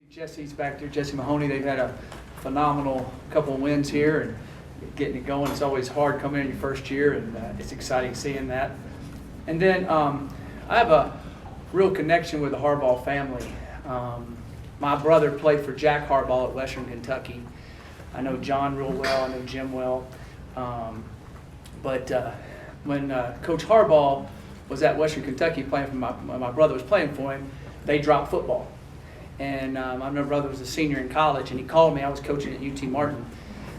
Jesse's back there, Jesse Mahoney. They've had a phenomenal couple of wins here and getting it going. It's always hard coming in your first year, and it's exciting seeing that. And then I have a real connection with the Harbaugh family. My brother played for Jack Harbaugh at Western Kentucky. I know John real well. I know Jim well. But when Coach Harbaugh was at Western Kentucky playing for my brother was playing for him, they dropped football. And my brother was a senior in college, and he called me. I was coaching at UT Martin,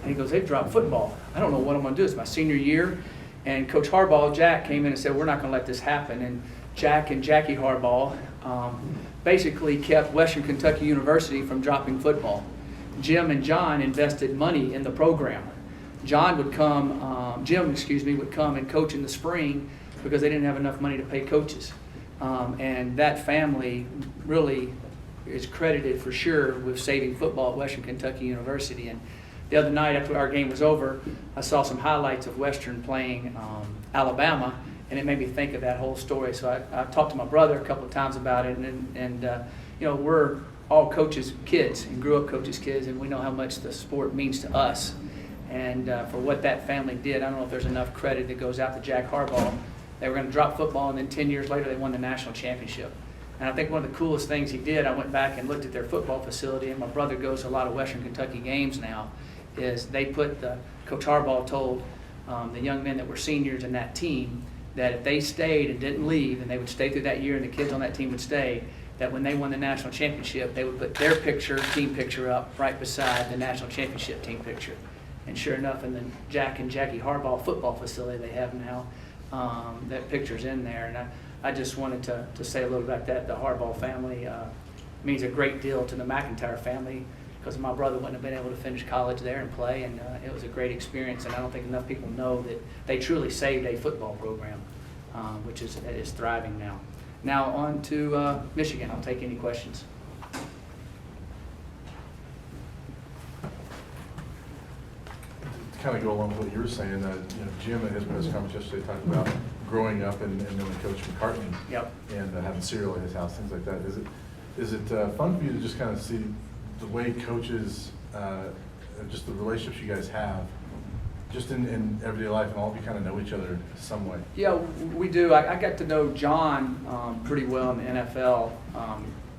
and he goes, "They've dropped football. I don't know what I'm going to do. It's my senior year." And Coach Harbaugh, Jack, came in and said, "We're not going to let this happen." And Jack and Jackie Harbaugh basically kept Western Kentucky University from dropping football. Jim and John invested money in the program. Jim would come and coach in the spring because they didn't have enough money to pay coaches. And that family really is credited for sure with saving football at Western Kentucky University. And the other night after our game was over, I saw some highlights of Western playing Alabama, and it made me think of that whole story. So I talked to my brother a couple of times about it, and you know, we're all coaches' kids and grew up coaches' kids, and we know how much the sport means to us. And for what that family did, I don't know if there's enough credit that goes out to Jack Harbaugh. They were going to drop football, and then 10 years later they won the national championship. And I think one of the coolest things he did, I went back and looked at their football facility, and my brother goes to a lot of Western Kentucky games now, is they put Coach Harbaugh told the young men that were seniors in that team that if they stayed and didn't leave, and they would stay through that year and the kids on that team would stay, that when they won the national championship, they would put their picture, team picture up right beside the national championship team picture. And sure enough, in the Jack and Jackie Harbaugh football facility they have now, that picture's in there. And I just wanted to say a little about that. The Harbaugh family means a great deal to the MacIntyre family because my brother wouldn't have been able to finish college there and play, and it was a great experience. And I don't think enough people know that they truly saved a football program, which is thriving now. Now on to Michigan. I'll take any questions. To kind of go along with what you were saying, Jim at his press conference yesterday talked about growing up and knowing Coach McCartney. Yep. And having cereal at his house, things like that. Is it fun for you to just kind of see the way coaches, just the relationships you guys have, just in everyday life, and all of you kind of know each other some way? Yeah, we do. I got to know John pretty well in the NFL.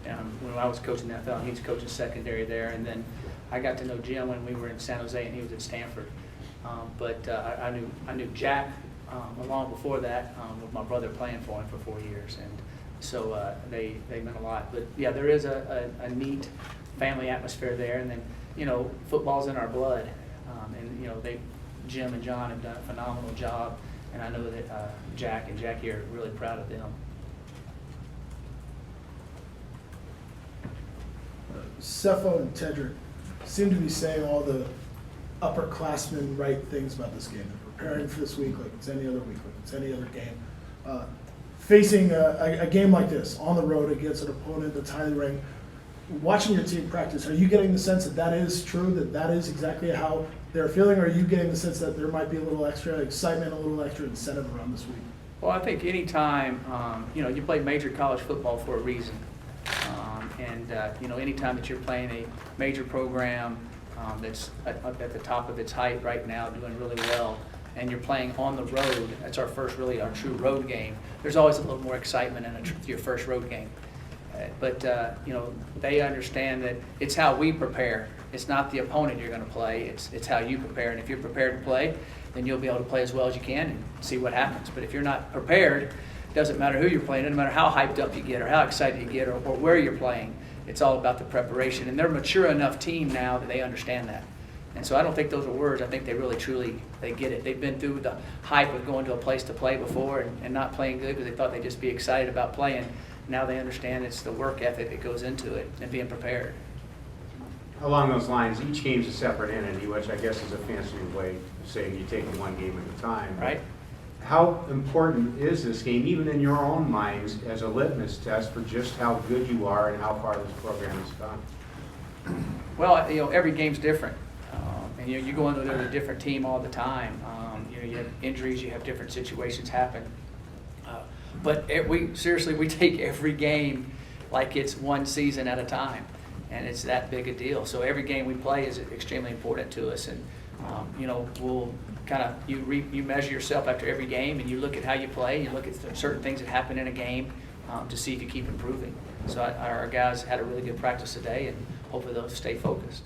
When I was coaching the NFL, he was coaching secondary there, and then I got to know Jim when we were in San Jose and he was at Stanford. But I knew Jack long before that with my brother playing for him for 4 years, and so they meant a lot. But yeah, there is a neat family atmosphere there, and then football's in our blood, and Jim and John have done a phenomenal job, and I know that Jack and Jackie are really proud of them. Cepho and Tedrick seem to be saying all the upperclassmen right things about this game. They're preparing for this week like it's any other week, like it's any other game. Facing a game like this on the road against an opponent that's highly ranked, watching your team practice, are you getting the sense that that is true, that is exactly how they're feeling, or are you getting the sense that there might be a little extra excitement, a little extra incentive around this week? Well, I think anytime, you play major college football for a reason. Anytime that you're playing a major program that's at the top of its height right now, doing really well, and you're playing on the road, that's our true road game, there's always a little more excitement in your first road game. But they understand that it's how we prepare. It's not the opponent you're going to play, it's how you prepare. And if you're prepared to play, then you'll be able to play as well as you can and see what happens. But if you're not prepared, it doesn't matter who you're playing, it doesn't matter how hyped up you get or how excited you get or where you're playing. It's all about the preparation. And they're a mature enough team now that they understand that. And so I don't think those are words. I think they really, truly, they get it. They've been through the hype of going to a place to play before and not playing good because they thought they'd just be excited about playing. Now they understand it's the work ethic that goes into it and being prepared. Along those lines, each game's a separate entity, which I guess is a fancy way of saying you take it one game at a time. Right. How important is this game, even in your own minds, as a litmus test for just how good you are and how far this program has gone? Well, every game's different. And you go into a different team all the time. You have injuries, you have different situations happen. But we take every game like it's one season at a time. and it's that big a deal. So every game we play is extremely important to us, and we'll kind of you measure yourself after every game, and you look at how you play, you look at certain things that happen in a game to see if you keep improving. So our guys had a really good practice today, and hopefully they'll stay focused.